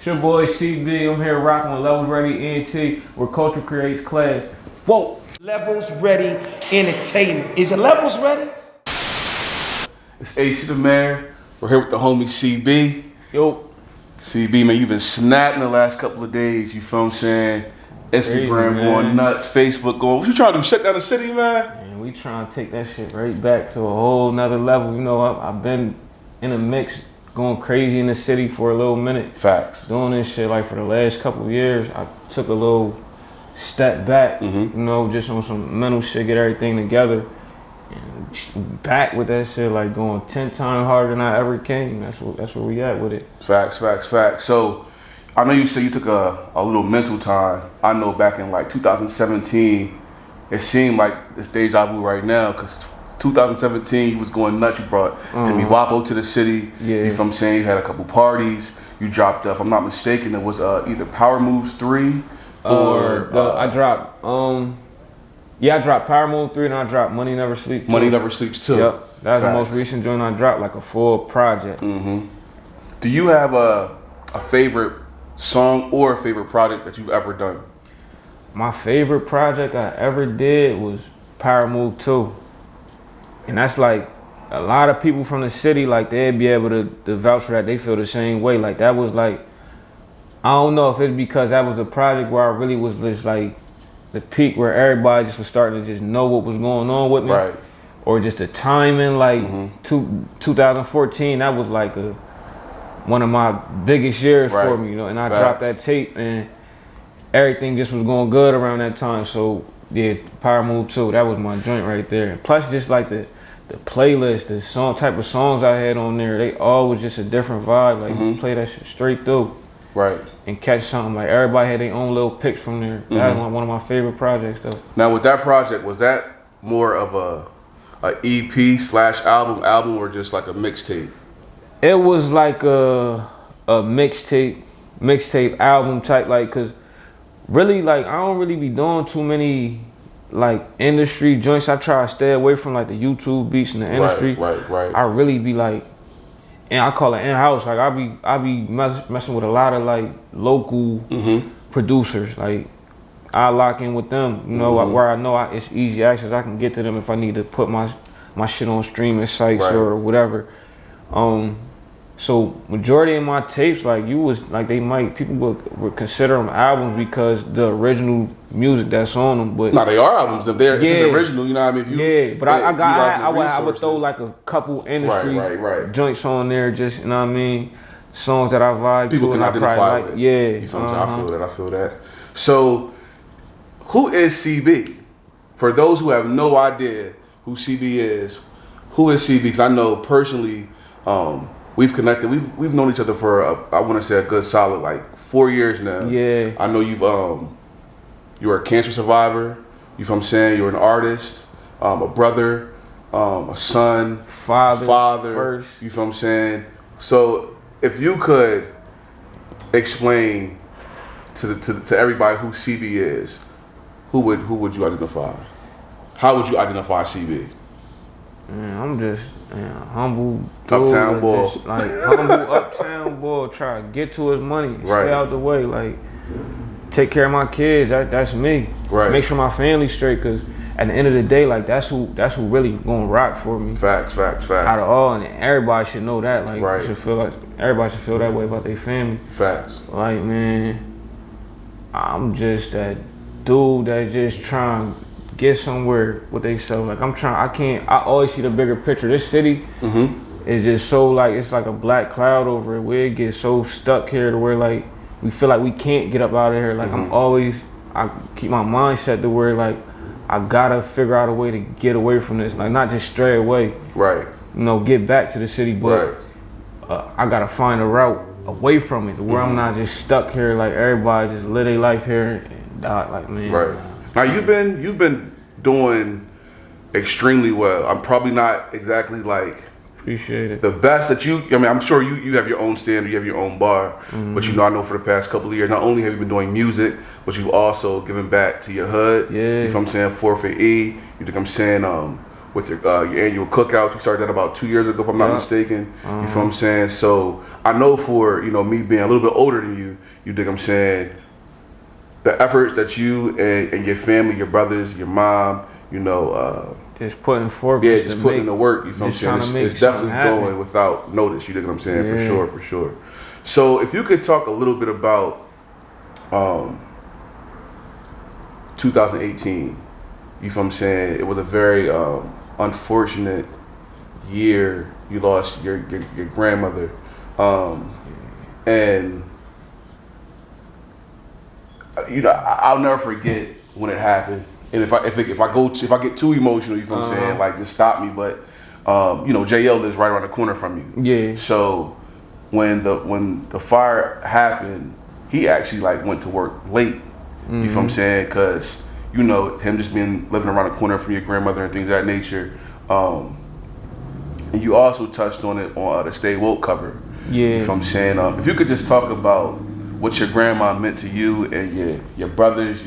It's your boy CB. I'm here rocking with Levels Ready ENT, where culture creates class. Whoa! Levels Ready Entertainment. Is your Levels ready? It's AC the Mayor. We're here with the homie CB. Yo. CB, man, you've been snapping the last couple of days. You feel what I'm saying? Instagram Crazy, going nuts, Facebook going. What you trying to do? Shut down the city, man? And we trying to take that shit right back to a whole nother level. You know, I've been in a mix, going crazy in the city for a little minute. Facts. Doing this shit like for the last couple of years. I took a little step back, you know, just on some mental shit, get everything together. And back with that shit, like going 10 times harder than I ever came. That's where we at with it. Facts. So, I know you said you took a little mental time. I know back in like 2017, it seemed like this deja vu right now, because 2017 you was going nuts. You brought Timmy Wapo to the city. Yeah. You feel what I'm saying? You had a couple parties. You dropped, if I'm not mistaken, it was either Power Moves 3 or... I dropped Power Move 3 and I dropped Money Never Sleeps 2. Money Never Sleeps 2. Yep. That's the most recent joint I dropped, like a full project. Do you have a favorite song or a favorite project that you've ever done? My favorite project I ever did was Power Move 2. And that's like, a lot of people from the city, like they'd be able to vouch for that. They feel the same way. Like that was like, I don't know if it's because that was a project where I really was just like the peak where everybody just was starting to just know what was going on with me. Right. Or just the timing, like 2014, that was like one of my biggest years for me, you know, and I dropped that tape and everything just was going good around that time. So yeah, Power Move 2, that was my joint right there. Plus just like the playlist, the song type of songs I had on there, they all was just a different vibe. Like you play that shit straight through. Right. And catch something. Like everybody had their own little picks from there. That was one of my favorite projects though. Now with that project, was that more of a EP/album or just like a mixtape? It was like a mixtape album type, like, cause really like I don't really be doing too many like industry joints. I try to stay away from like the YouTube beats in the industry. Right. I really be like, and I call it in-house. Like I be messing with a lot of like local producers. Like I lock in with them, you know, where I know it's easy access. I can get to them if I need to put my shit on streaming sites or whatever. So majority of my tapes, like people would consider them albums because the original music that's on them. But no, they are albums. If they're if it's original, you know what I mean. But I would throw like a couple industry joints on there, just, you know what I mean, songs that I vibe people to can and identify like, with. Yeah, you feel I feel that. So, who is CB? For those who have no idea who CB is, who is CB? Because I know personally, we've connected. We've known each other for I want to say a good solid like 4 years now. Yeah. I know you were a cancer survivor. You feel what I'm saying? You're an artist, a brother, a son, father. First. You feel what I'm saying? So if you could explain to everybody who CB is, who would you identify? How would you identify CB? Man, I'm just humble dude, Uptown boy. Humble uptown boy, try to get to his money, stay out the way, like take care of my kids. That's me. Right. Make sure my family's straight, cause at the end of the day, like that's who really gonna rock for me. Facts. Out of all, and everybody should know that. Like everybody should feel that way about their family. Facts. Like, man, I'm just that dude that just trying to get somewhere with themselves. Like I always see the bigger picture. This city is just so like, it's like a black cloud over it, where it gets so stuck here to where like we feel like we can't get up out of here. Like I keep my mind set to where like I gotta figure out a way to get away from this. Like not just stray away. Right. You know, get back to the city, but I gotta find a route away from it to where I'm not just stuck here. Like everybody just live their life here and die. Like, man. Right. Now you've been doing extremely well. I'm probably not exactly like appreciate it. The best that I'm sure you have your own standard, you have your own bar, but I know for the past couple of years, not only have you been doing music, but you've also given back to your hood. Yeah. You know what I'm saying? Forfeit E. You think I'm saying with your annual cookouts. You started that about 2 years ago, if I'm not mistaken. You feel what I'm saying? So I know for, you know, me being a little bit older than you dig what I'm saying, the efforts that you and your family, your brothers, your mom, you know, just putting forth. Yeah, just putting in the work, you feel what I'm saying? It's definitely going without notice, you dig what I'm saying? Yeah. For sure. So if you could talk a little bit about 2018, you feel what I'm saying? It was a very unfortunate year. You lost your grandmother, and you know I'll never forget when it happened. And if I get too emotional, you feel what I'm saying? Like, just stop me. But you know, JL lives right around the corner from you. Yeah. So when the fire happened, he actually like went to work late. You feel what I'm saying? Because you know, him just living around the corner from your grandmother and things of that nature. And you also touched on it on the Stay Woke cover. Yeah. You feel what I'm saying? If you could just talk about what your grandma meant to you and your brothers,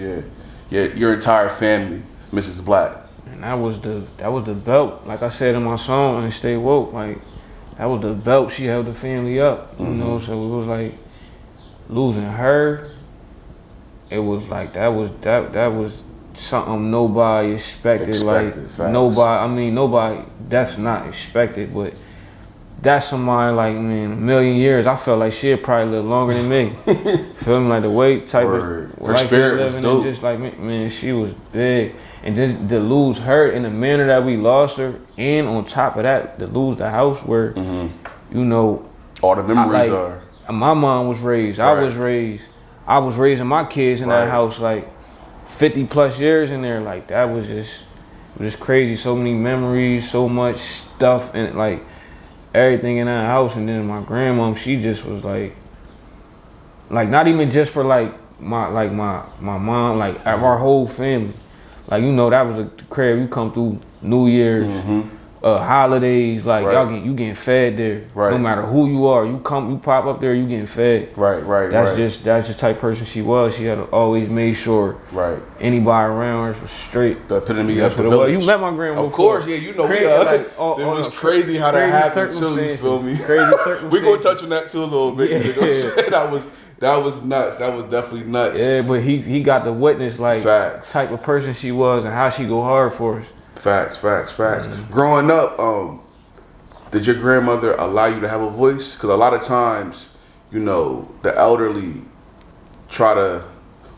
your entire family, Mrs. Black. And that was the belt. Like I said in my song, and Stay Woke, like that was the belt. She held the family up. You know, so it was like losing her. It was like that was something nobody expected. Like facts. nobody. That's not expected, but that's somebody like, man, a million years. I felt like she'd probably live longer than me. Feel me? Like the way type Word. of Her life spirit we was living, dope. and just like, man, she was big. And just to lose her in the manner that we lost her, and on top of that, to lose the house where, you know, all the memories are. My mom was raised. Right. I was raising my kids in that house, like 50 plus years in there. Like that was just crazy. So many memories, so much stuff, and like everything in that house. And then my grandmom, she just was like not even just for my mom, like our whole family. Like, you know, that was a crib you come through New Year's, holidays, like you getting fed there. Right. No matter who you are, you pop up there, you getting fed. Right. That's the type of person she was. She had always made sure anybody around her was straight. The epitome of the Well, village. you met my grandma Of before. course, yeah, you know, Crazy, it was crazy how that happened too, you feel me? Crazy circumstances. We're going to touch on that too a little bit. Yeah. You know what I'm saying? That was nuts. That was definitely nuts. Yeah, but he got to witness like Facts. type of person she was and how she go hard for us. Facts. Growing up, did your grandmother allow you to have a voice? Because a lot of times, you know, the elderly try to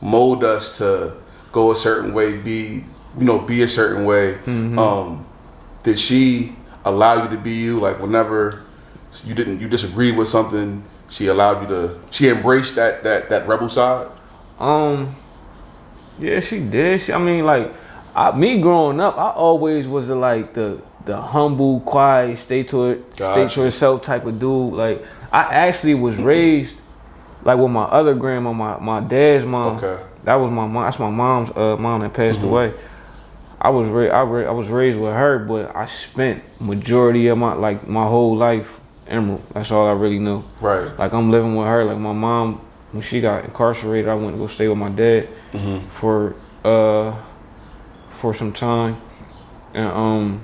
mold us to go a certain way, be a certain way. Did she allow you to be you? Like, whenever you disagreed with something, she allowed you to. She embraced that rebel side. Yeah, she did. Me growing up, I always was the humble, quiet, stay to yourself type of dude. Like, I actually was raised like with my other grandma, my dad's mom. Okay. That was my mom. That's my mom's mom that passed away. I was raised with her, but I spent majority of my whole life Emerald. That's all I really know. Right. Like, I'm living with her. Like, my mom, when she got incarcerated, I went to go stay with my dad for some time, and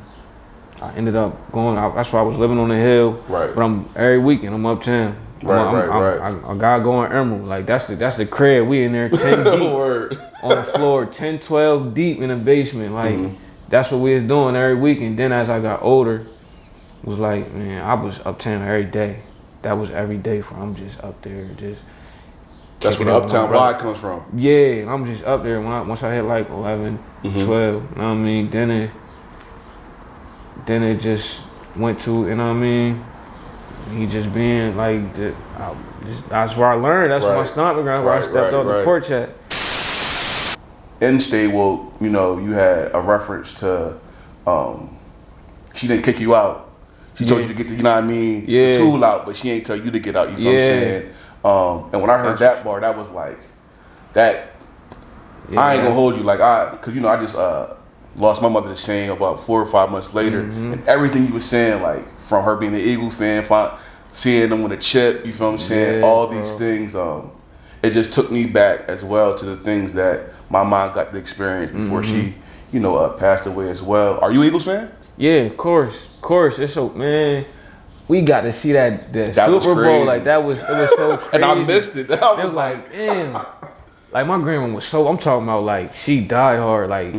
I ended up going out. That's why I was living on the hill. Right. But every weekend I'm uptown. I gotta go on Emerald. Like, that's the crib. We in there 10 deep on the floor, 10, 12 deep in the basement. Like, that's what we was doing every weekend. Then as I got older, was like, man, I was uptown every day. That was every day I'm just up there, just. That's where the Uptown vibe comes from. Yeah, I'm just up there once I hit like 11, 12. You know what I mean? Then it just went to, you know what I mean? He just being like, that's where I learned. That's my stomping ground, where I stepped off the porch at. In Stay Woke, you know, you had a reference to, she didn't kick you out. She told you to get the, you know what I mean, the tool out, but she ain't tell you to get out, you feel what I'm saying? And when I heard that bar, that was like, that, I ain't gonna hold you, like, cause you know, I just lost my mother the same about 4 or 5 months later, and everything you was saying, like, from her being an Eagle fan, seeing them with a chip, you feel what I'm saying, all these things, it just took me back as well to the things that my mom got to experience before she, you know, passed away as well. Are you an Eagles fan? Yeah, of course. It's so man. We got to see that Super Bowl. Like it was so crazy. And I missed it. I was like, damn. Like my grandma was so. I'm talking about like she died hard. Like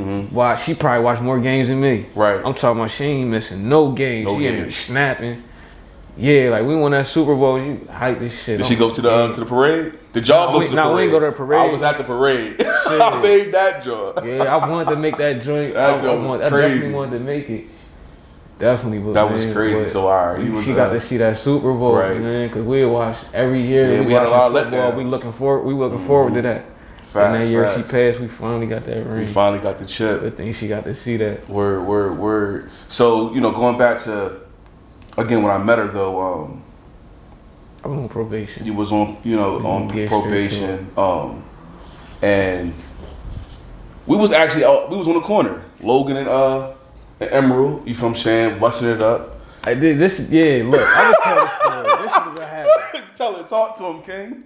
she probably watched more games than me. Right. I'm talking about she ain't missing no games. She ain't snapping. Yeah, like we won that Super Bowl. You hype this shit. Did she go to the parade? Did y'all go to the parade? No, we didn't go to the parade. I was at the parade. I made that joint. Yeah, I wanted to make that joint. I definitely wanted to make it. Definitely, but that was crazy. So she got to see that Super Bowl, right, man, because we watch every year. Yeah, we had a lot of letdowns. We looking forward to that. And that year she passed, we finally got that ring. We finally got the chip. Good thing she got to see that. Word. So going back to again when I met her though, I was on probation. You was on on probation, and we was on the corner, Logan and Emerald. You feel what I'm saying? Busting it up. I did this. Yeah, look, I will tell the story. This is what happened. Talk to him, King.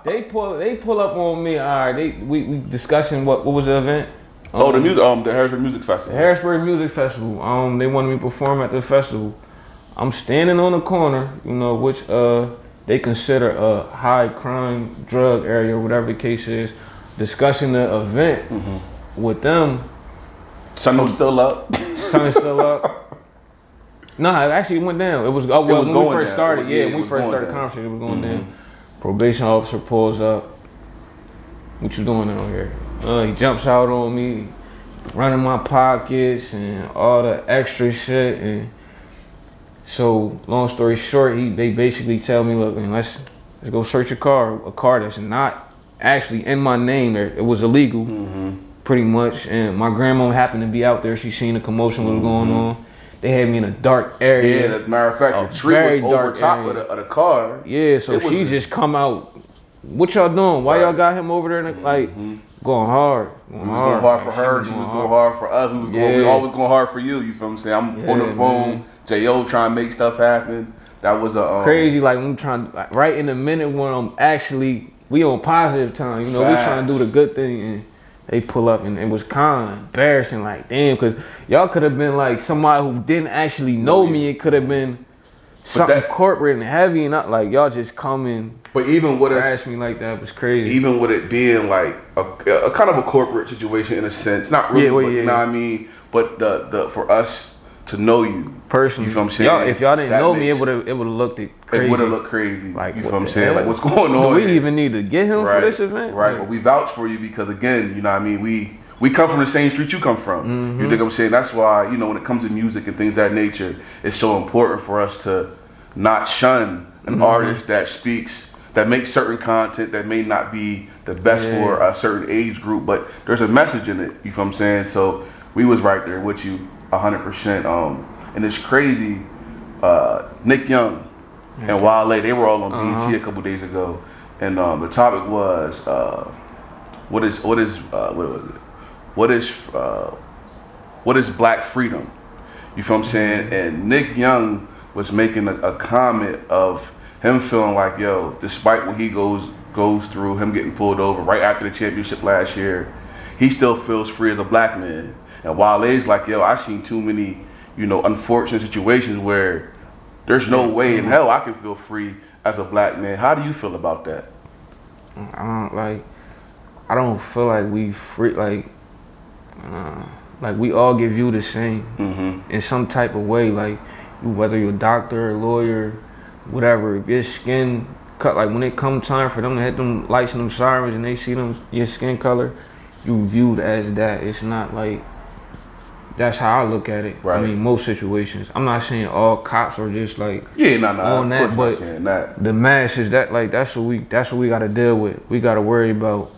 They pull up on me. All right, we discussing what was the event? The Harrisburg Music Festival. The Harrisburg Music Festival. They wanted me to perform at the festival. I'm standing on the corner, which they consider a high crime drug area, or whatever the case is, discussing the event with them. Sun was still up. Sun is still up. No, it actually went down. It was when we first started. When we first started the conversation, it was going down. Probation officer pulls up. What you doing out here? He jumps out on me, running my pockets and all the extra shit. And so, long story short, they basically tell me, look, man, let's go search your car. A car that's not actually in my name. It was illegal, pretty much. And my grandma happened to be out there. She seen the commotion what was going on. They had me in a dark area. Yeah, as a matter of fact, the tree was over top of the car. Yeah, so she just come out. What y'all doing? Why y'all got him over there? Like going hard. We was going hard for her. She was going hard for us. We always going hard for you. You feel what I'm saying? I'm on the phone. J.O. trying to make stuff happen. That was a crazy. Like I'm trying right in the minute when I'm actually we on positive time. We trying to do the good thing. And they pull up and it was kind of embarrassing, like damn, because y'all could have been like somebody who didn't actually know me. It could have been something corporate and heavy, and not like y'all just come in. But even with us, me like that was crazy. Even with it being like a kind of a corporate situation in a sense, not really, but you know what I mean. But the for us to know you personally, you feel what I'm saying? If y'all didn't know me, it would have looked crazy. It would have looked crazy. Like you feel what I'm saying? Like what's going on? Do we even need to get him for this event? Right, but we vouch for you because again, you know what I mean. We come from the same street you come from. You think I'm saying? That's why when it comes to music and things of that nature, it's so important for us to not shun an artist that makes certain content that may not be the best for a certain age group, but there's a message in it. You feel what I'm saying? So we was right there with you 100%. And it's crazy. Nick Young and Wale, they were all on BET a couple days ago, and the topic was what is Black freedom? You feel what I'm saying? And Nick Young was making a comment of him feeling like, yo, despite what he goes through, him getting pulled over right after the championship last year, he still feels free as a black man. And Wale's like, yo, I've seen too many, unfortunate situations where there's no way in hell I can feel free as a black man. How do you feel about that? I don't feel like we free, like we all get viewed the same in some type of way. Like whether you're a doctor, a lawyer, whatever, if your skin cut, like when it come time for them to hit them lights and them sirens and they see your skin color, you viewed as that. It's not like, that's how I look at it. Right. I mean, most situations. I'm not saying all cops are just like on that, but the masses that's what we got to deal with. We got to worry about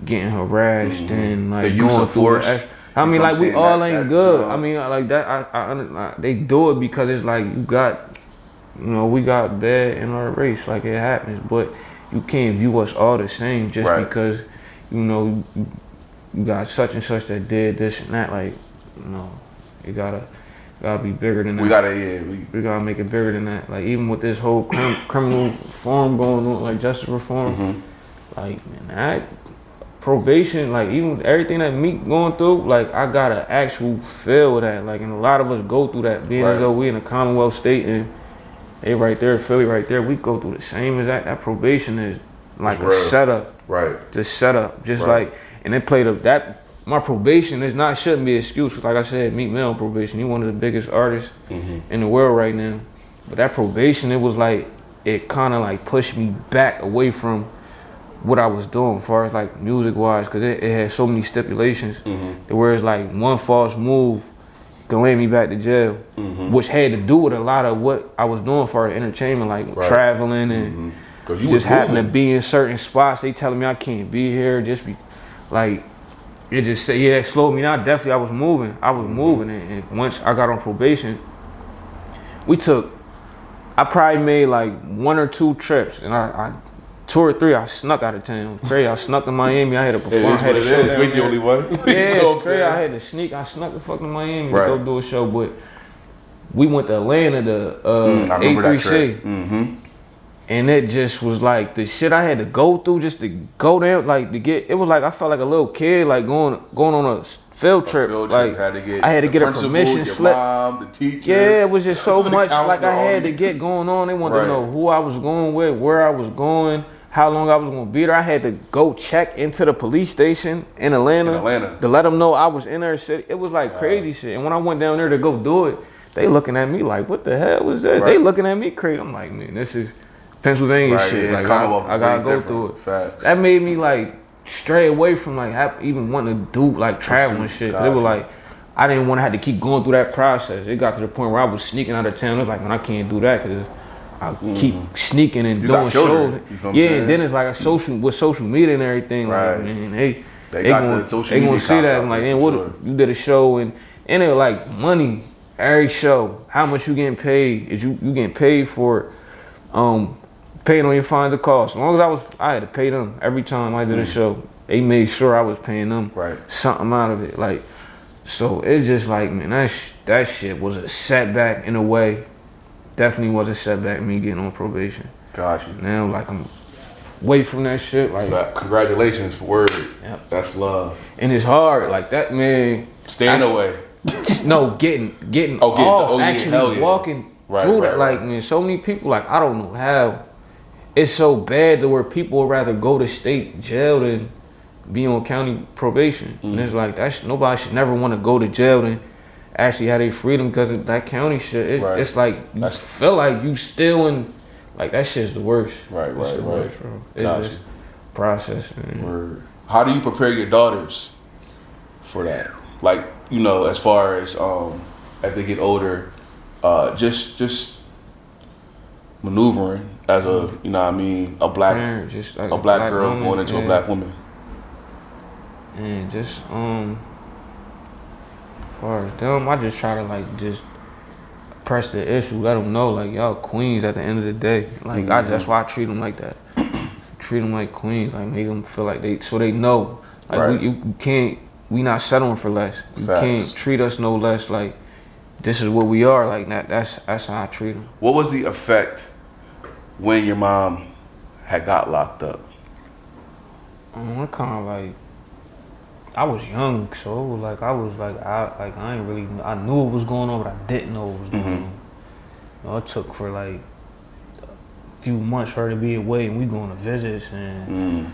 getting harassed and like the use of force. I mean, like we all ain't good. I mean, like that. I they do it because it's like we got bad in our race. Like it happens, but you can't view us all the same just because you got such and such that did this and that. Like, you gotta be bigger than that. We gotta make it bigger than that. Like even with this whole criminal reform going on, like justice reform, like man, probation, like even everything that Meek going through, like I got an actual feel of that. Like, and a lot of us go through that, being as though we in a Commonwealth state and they right there, Philly right there, we go through the same as that. That probation is like a setup. Right. Just setup. Just like, and they played up that. My probation is not, shouldn't be an excuse. Cause like I said, Meek Mill on probation. He one of the biggest artists in the world right now. But that probation, it was like, it kind of like pushed me back away from what I was doing as far as like music wise, cause it had so many stipulations. Where it's like one false move can land me back to jail, which had to do with a lot of what I was doing for entertainment, like traveling and just having to be in certain spots. They telling me I can't be here, just be like, it just said, yeah, that slowed me down. Definitely, I was moving, and once I got on probation, I probably made like 1 or 2 trips, and I 2 or 3, I snuck out of town. Crazy, I snuck to Miami. I had to perform. I had a show down there. Only one. Yeah, it's crazy. I had to sneak. I snuck the fuck to Miami to go do a show, but we went to Atlanta to A3C. And it just was like the shit I had to go through just to go there, like to get. It was like I felt like a little kid, like going on a field trip. Like I had to get a permission slip. Mom, the teacher. Yeah, it was just so much like I had to get going on. They wanted to know who I was going with, where I was going, how long I was gonna be there. I had to go check into the police station in Atlanta to let them know I was in their city. It was like crazy shit. And when I went down there to go do it, they looking at me like, what the hell was that? They looking at me crazy. I'm like, man, this is Pennsylvania shit. Like I gotta go through it. Facts. That made me like stray away from like even wanting to do like traveling shit. It was like I didn't want to have to keep going through that process. It got to the point where I was sneaking out of town. It was like, man, I can't do that because I keep sneaking and doing shows. Yeah, and then it's like social media and everything. Like, man, they gonna see that. I'm like, man, you did a show and it was like money every show. How much you getting paid? Is you getting paid for paying on your fines and costs. As long as I had to pay them every time I did a show. They made sure I was paying them something out of it. Like, so it's just like, man, that shit was a setback in a way. Definitely was a setback, me getting on probation. Got you. Now, like, I'm away from that shit. Like, congratulations, word. Yep. That's love. And it's hard, like that, man. Staying away. No, getting off, actually walking through that. Like, man, so many people, like, I don't know how. It's so bad to where people would rather go to state jail than be on county probation. And it's like, nobody should never want to go to jail and actually have their freedom because of that county shit. It's like, you feel like you still in, like, that shit's the worst. Right. Worst, bro. It's just processing. Word. How do you prepare your daughters for that? Like, you know, as far as they get older, just maneuvering as a, you know what I mean, a black parent, just like a black girl woman, going into a black woman. And just as far as them, I just try to like just press the issue, let them know like y'all queens at the end of the day. Like that's why I treat them like that. Treat them like queens, like make them feel like they know like you can't, we not settling for less. You can't treat us no less. Like this is what we are. Like that's how I treat them. What was the effect when your mom had got locked up? I kind of like, I was young, so it was like I ain't really, I knew what was going on, but I didn't know what was going on. You know, it took for like a few months for her to be away, and we going to visits and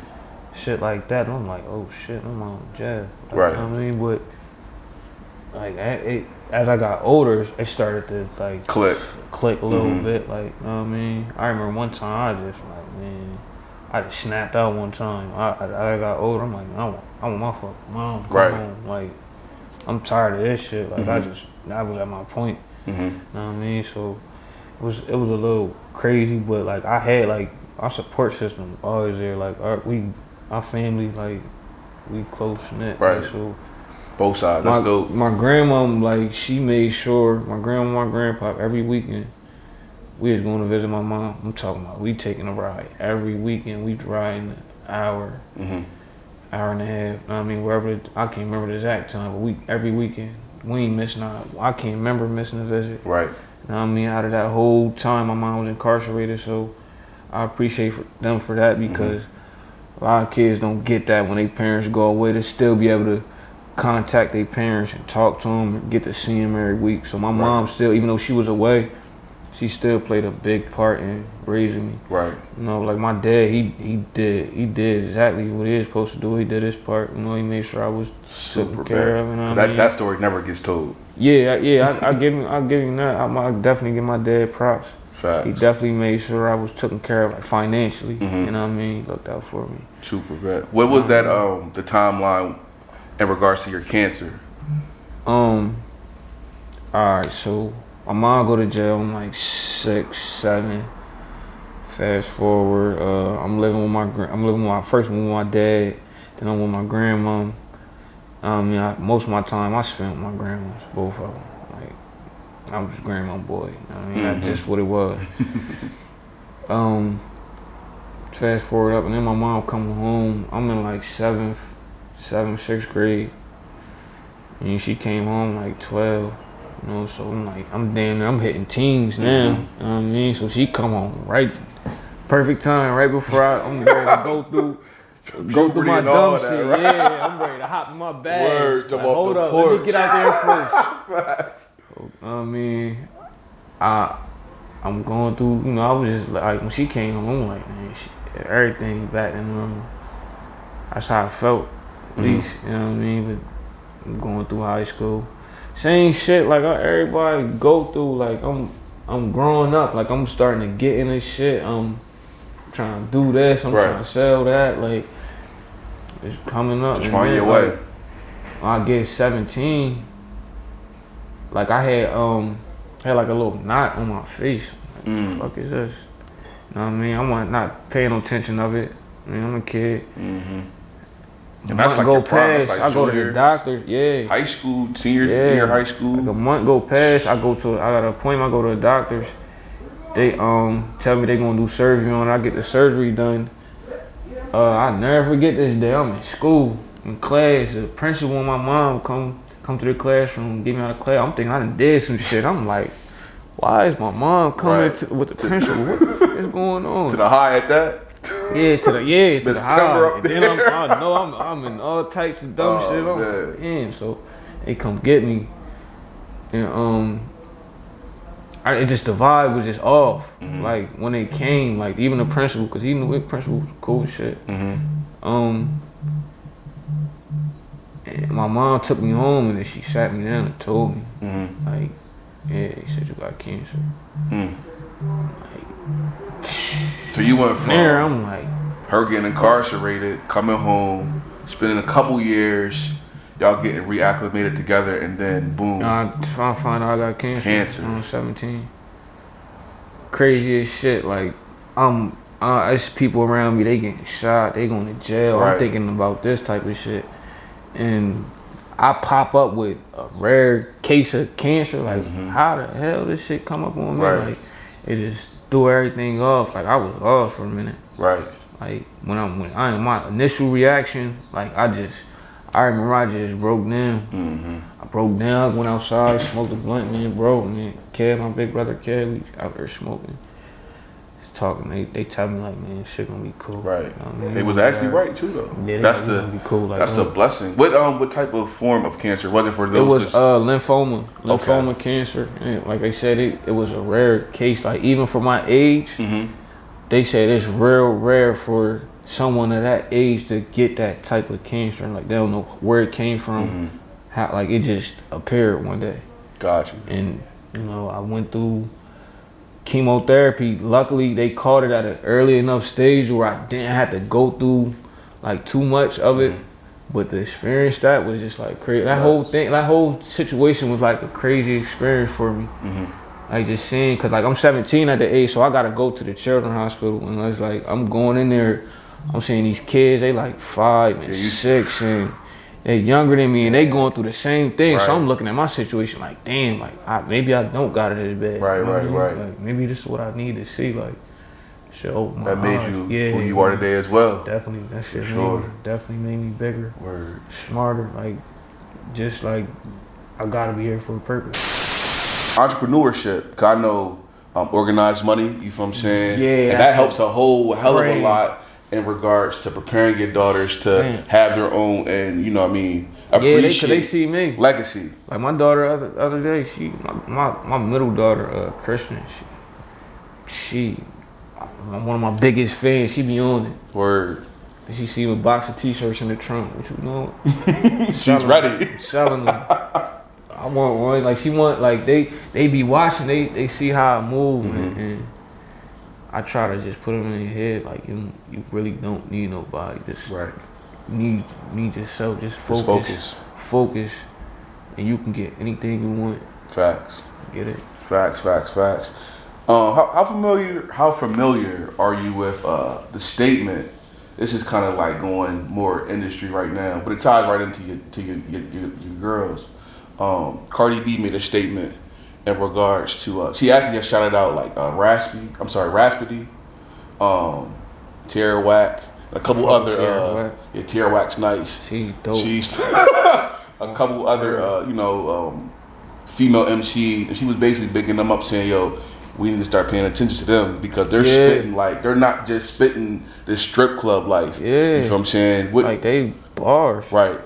shit like that. And I'm like, oh shit, I'm on jail. Like, you know what I mean? But like as I got older, it started to like click a little bit. Like, you know what I mean? I remember one time I just like, man, I just snapped out one time. I got older. I'm like, I want my fucking mom to come home. Like, I'm tired of this shit. Like, I was at my point. You know what I mean? So it was a little crazy, but like I had like our support system always there. Like our family, like we close knit. Right. Like, so both sides. That's dope. My grandma, like she made sure my grandma, my grandpa every weekend. We was going to visit my mom. I'm talking about we taking a ride every weekend. We riding an hour, hour and a half. I mean, wherever I can't remember the exact time, but every weekend we ain't missing out. I can't remember missing a visit. Right. You know what I mean? Out of that whole time, my mom was incarcerated, so I appreciate them for that because A lot of kids don't get that when their parents go away to still be able to contact their parents and talk to them and get to see them every week. So my mom still, even though she was away, she still played a big part in raising me. Right. You know, like my dad, he did exactly what he was supposed to do. He did his part. You know, he made sure I was taken care of. You know what I mean? That story never gets told. Yeah. I give him that. I definitely give my dad props. Facts. He definitely made sure I was taken care of, like financially. You know what I mean? He looked out for me. Super bad. What was that? The timeline in regards to your cancer? All right, so my mom go to jail. I'm like 6, 7. Fast forward, I'm living with first with my dad, then I'm with my grandma. Most of my time I spent with my grandmas, both of them. Like, I was grandma boy. You know what I mean, that's just what it was. Fast forward up, and then my mom coming home. I'm in like 7th, 6th grade, and she came home like 12. You know, so I'm hitting teens now. You know what I mean? So she come home right, perfect time, right before I'm ready to go through my dumb shit. Right? Yeah, I'm ready to hop in my bag. Like, hold up, let me get out there first. I mean, I'm going through. You know, I was just like when she came home, I'm like, man, everything back to normal. That's how I felt, at least. You know what I mean? But I'm going through high school. Same shit like everybody go through. Like I'm growing up. Like I'm starting to get in this shit. I'm trying to do this. I'm trying to sell that. Like it's coming up. Just find your way. When I get 17, like I had like a little knot on my face. Like, what the fuck is this? You know what I mean? I'm not paying no attention of it. I mean, I'm a kid. And that's like your past, like I go to the doctor, high school, senior year high school. Like a month go past, I got an appointment, I go to the doctors. They tell me they gonna do surgery on it. I get the surgery done. I never forget this day. I'm in school, in class. The principal and my mom come to the classroom, get me out of class. I'm thinking I done did some shit. I'm like, why is my mom coming with the principal? What is going on? To the high at that? Yeah, to the high. And then I'm in all types of dumb shit. I'm like, man, so they come get me, and it just the vibe was just off. Like when they came, like even the principal, cause he knew the principal was cool as shit. And my mom took me home and then she sat me down and told me, like, yeah, he said you got cancer. So you went from there, I'm like, her getting incarcerated, coming home, spending a couple years, y'all getting reacclimated together, and then boom. I trying to find out I got cancer. When I was 17. Crazy as shit. Like, it's people around me, they getting shot, they going to jail. I'm thinking about this type of shit. And I pop up with a rare case of cancer. Like, how the hell this shit come up on me? Like, it just threw everything off. Like, I was lost for a minute. Like, my initial reaction, like, I remember I just broke down. I broke down, went outside, smoked a blunt, man, bro. Man, Kev, my big brother Kev, we out there smoking. Just talking, they tell me like, man, shit gonna be cool. Right. You know what I mean? They was actually right too though. Yeah, that's be cool. Like, that's a blessing. What type of form of cancer was it for those? It was lymphoma cancer. And like they said, it was a rare case. Like even for my age, they said it's real rare for someone of that age to get that type of cancer. And like they don't know where it came from. How like it just appeared one day. Got you. And you know, I went through chemotherapy. Luckily, they caught it at an early enough stage where I didn't have to go through like too much of it. But the experience that was just like crazy. That whole situation was like a crazy experience for me. Like just seeing, cause like I'm 17 at the age, so I gotta go to the children's hospital, and it's like I'm going in there. I'm seeing these kids, they like 5 and 6, and they're younger than me, and they going through the same thing. So I'm looking at my situation like, damn, like maybe I don't got it as bad. Right. Like maybe this is what I need to see. Like, show my that made eyes. you who you are today as well. Definitely, that shit definitely made me bigger, smarter. Like, just like I gotta be here for a purpose. Entrepreneurship, cause I know organized money. You feel what I'm saying? Yeah, and that helps a whole hell of a lot in regards to preparing your daughters to have their own and appreciate they see me legacy. Like my daughter other day, my middle daughter, Christian, she one of my biggest fans. She be on it. Word. She see a box of t-shirts in the trunk. What you know? She's ready. Selling them. I want one. Like she want. Like they be watching. They see how I move, and I try to just put them in your head. Like you really don't need nobody. Just need yourself. Just focus, and you can get anything you want. Facts. Get it. Facts. How familiar are you with the statement? This is kind of like going more industry right now, but it ties right into your girls. Cardi B made a statement in regards to she actually just shouted out like Raspity, Tierra Whack, a couple other Tierra Whack's nice. She dope. She's a couple other female MCs, and she was basically bigging them up, saying, "Yo, we need to start paying attention to them because they're spitting like they're not just spitting this strip club life." Yeah, you know what I'm saying? Like they bars, right?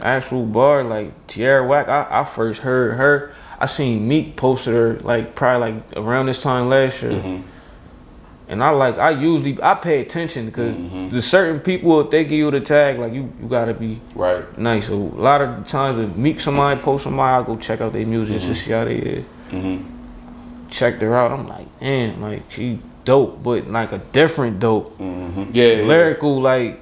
Actual bar. Like Tierra Whack, I first heard her. I seen Meek posted her like probably like around this time last year, and I pay attention because there's certain people, if they give you the tag, like you gotta be nice. So a lot of times if Meek somebody post somebody, I'll go check out their music just to see how they is. Checked her out. I'm like, man, like she dope, but like a different dope. Lyrical, like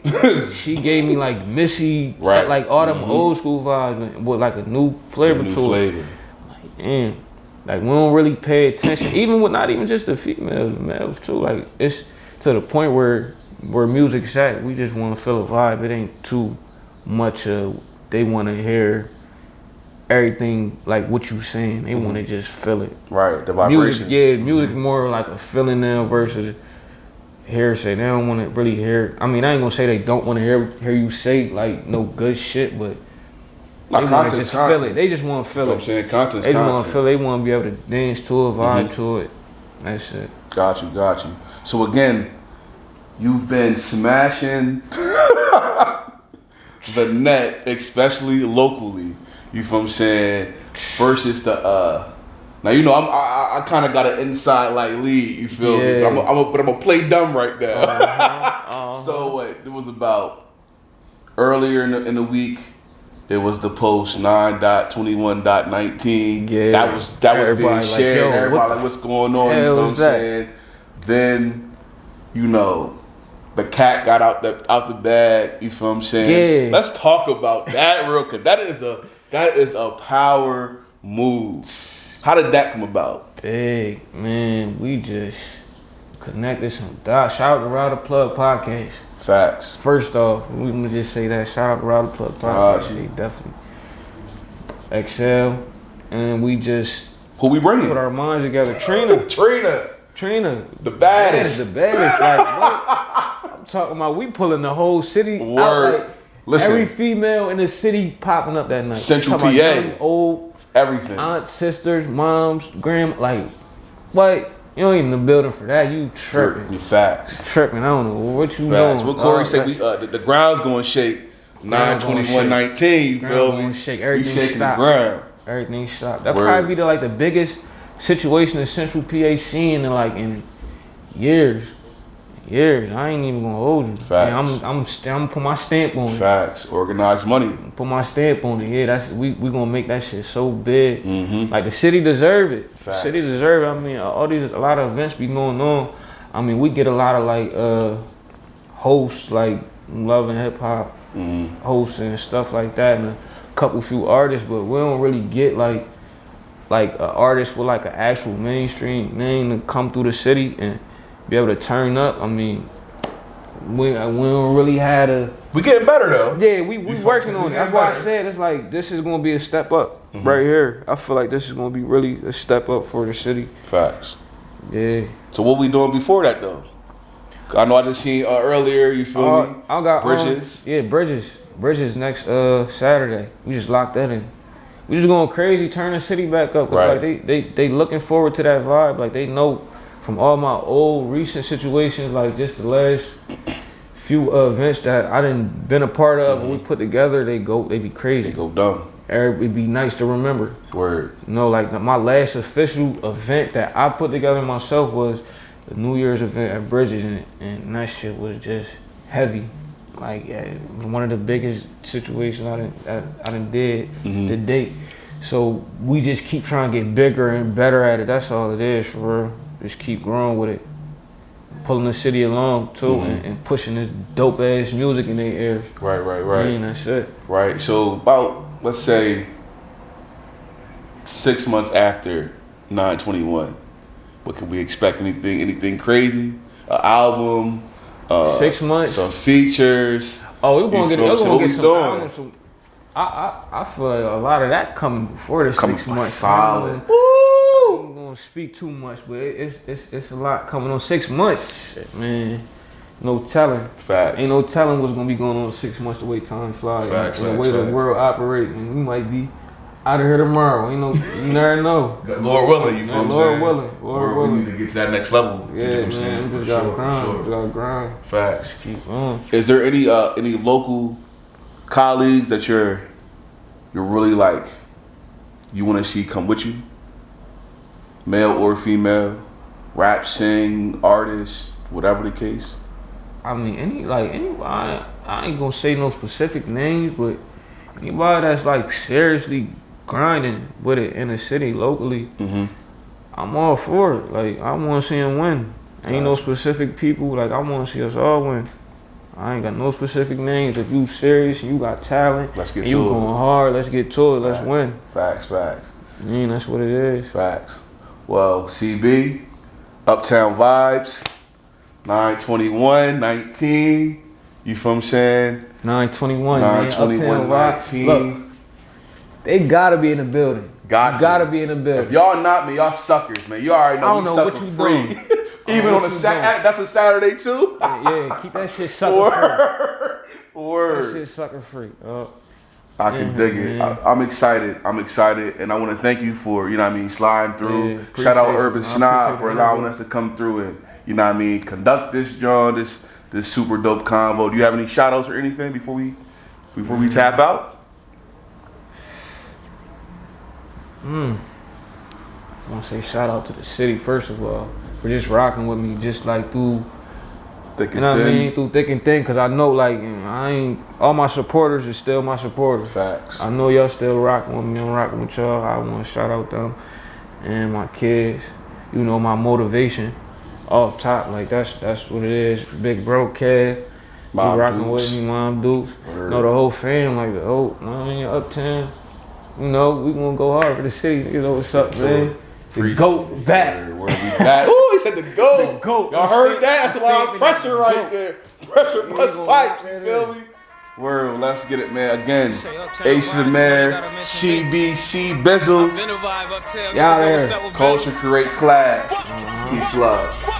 she gave me like Missy, like all them old school vibes with like a new flavor to it. Like, damn, like we don't really pay attention, even with not even just the females, the males too. Like it's to the point where music's at, we just want to feel a vibe. It ain't too much they want to hear everything like what you saying. They want to just feel it. Right, the vibration. Music more like a feeling now versus hearsay. They don't want to really hear. I mean, I ain't gonna say they don't want to hear you say like no good shit, but they want to just feel it. They just want to feel it. I'm saying content's they just want to feel it. They want to be able to dance to it, vibe to it. That's it. Got you. So again, you've been smashing the net, especially locally. You feel what I'm saying? Versus the now I kind of got an inside like lead. You feel me? But I'm gonna play dumb right now. So what? It was about earlier in the week. It was the post 9.21.19. Yeah, that was being shared. Like, everybody like, what's going on? You feel what I'm saying? Then the cat got out the bag. You feel what I'm saying? Yeah. Let's talk about that real quick. That is a power move. How did that come about? Big, man. We just connected some dots. Shout out to Rowdy Plug Podcast. Facts. First off, we gonna just say that. Shout out to Rowdy Plug Podcast. He definitely excel. And we just who we bringing? Put our minds together. Trina. The baddest. The baddest. Like what? I'm talking about we pulling the whole city Word. out. Like, listen, every female in the city popping up that night. Central PA. Young, old, everything. Aunts, sisters, moms, grandma, like, what? You don't even in the building for that. You tripping. You facts. Tripping. I don't know what you doing. What Corey said, the ground's going to shake. 9/21/19, you feel me? Shake. Everything shaking stopped. the ground. Everything stopped. That probably be the biggest situation in Central PA scene in years. I ain't even gonna hold you. Facts. I'm put my stamp on it. Facts. Organized money. Put my stamp on it. Yeah, that's we gonna make that shit so big. Like the city deserve it. Facts. The city deserve it. I mean, a lot of events be going on. I mean, we get a lot of hosts like Love and Hip Hop hosts and stuff like that, and a few artists, but we don't really get like an artist with like an actual mainstream name to come through the city and be able to turn up. I mean, we don't really had a. We getting better though. Yeah, we working on it. That's why I said it's like this is gonna be a step up right here. I feel like this is gonna be really a step up for the city. Facts. Yeah. So what we doing before that though? I know I just seen earlier. You feel me? I got Bridges. Bridges next Saturday. We just locked that in. We just going crazy, turn the city back up. Right. Like they looking forward to that vibe. Like they know from all my old recent situations, like just the last few events that I didn't been a part of, and we put together, they be crazy. They go dumb. It'd be nice to remember. Word. You know, like my last official event that I put together myself was the New Year's event at Bridges, and that shit was just heavy. Like one of the biggest situations I done did to date. So we just keep trying to get bigger and better at it. That's all it is, for real. Just keep growing with it. Pulling the city along too, and pushing this dope ass music in their ears. Right. I mean, that's it. Right. So about, let's say, 6 months after 9/21, what can we expect? Anything crazy? An album? 6 months. Some features. Oh, we're gonna get some doing? albums. I feel like a lot of that coming before the 6 months. Solid. I'm gonna speak too much, but it's a lot coming on 6 months. Shit, man, no telling. Facts. Ain't no telling what's gonna be going on in 6 months. The way time flies, and the way the world operates, and we might be out of here tomorrow. You never know. Lord willing, you feel what I'm saying? Lord willing. We need to get to that next level. Yeah, you know man, we just gotta grind. We gotta grind. Facts. Keep on. Is there any local colleagues that you're really like, you want to see come with you? Male or female, rap, sing, artist, whatever the case. I mean, anybody. I ain't gonna say no specific names, but anybody that's like seriously grinding with it in the city locally, I'm all for it. Like, I want to see them win. Ain't no specific people. Like, I want to see us all win. I ain't got no specific names. If you serious and you got talent, let's get and to you it. going hard, let's get to it. Let's win. Facts. I mean, that's what it is. Facts. Well, CB, Uptown Vibes, 9/21, 19. You feel what I'm saying? 9/21, 9/21, 19. Look, they gotta be in the building. Gotta be in the building. If y'all not, man, y'all suckers, man. You already know we sucker free. Even on a Saturday, that's a Saturday too. Yeah, keep that shit sucker free. Word. That shit sucker free. I can dig it. I'm excited, and I want to thank you for, sliding through. Yeah, Shout out appreciate Urban it. Snob for allowing us to come through and, conduct this, John, this super dope convo. Do you have any shout outs or anything before we tap out? I want to say shout out to the city, first of all, for just rocking with me, just like through Thick and you know what I thin. mean? Through thick and thin, because I know, like, all my supporters is still my supporters. Facts. I know y'all still rocking with me. I'm rocking with y'all. I want to shout out them and my kids. My motivation off top. Like, that's what it is. Big bro, Kev. Mom rocking Dukes. with me, Mom Dukes. The whole fam, like, the whole, Uptown. We gonna go hard for the city. You know what's up, man? The GOAT back. Where we back? Ooh, he said the GOAT. The GOAT. Y'all heard that? That's a lot of pressure right there. Pressure plus pipes, you feel me? Word, let's get it, man. Again, Ace of the Mayor, CBC, Bizzle. Y'all there. Culture creates class. Peace, love.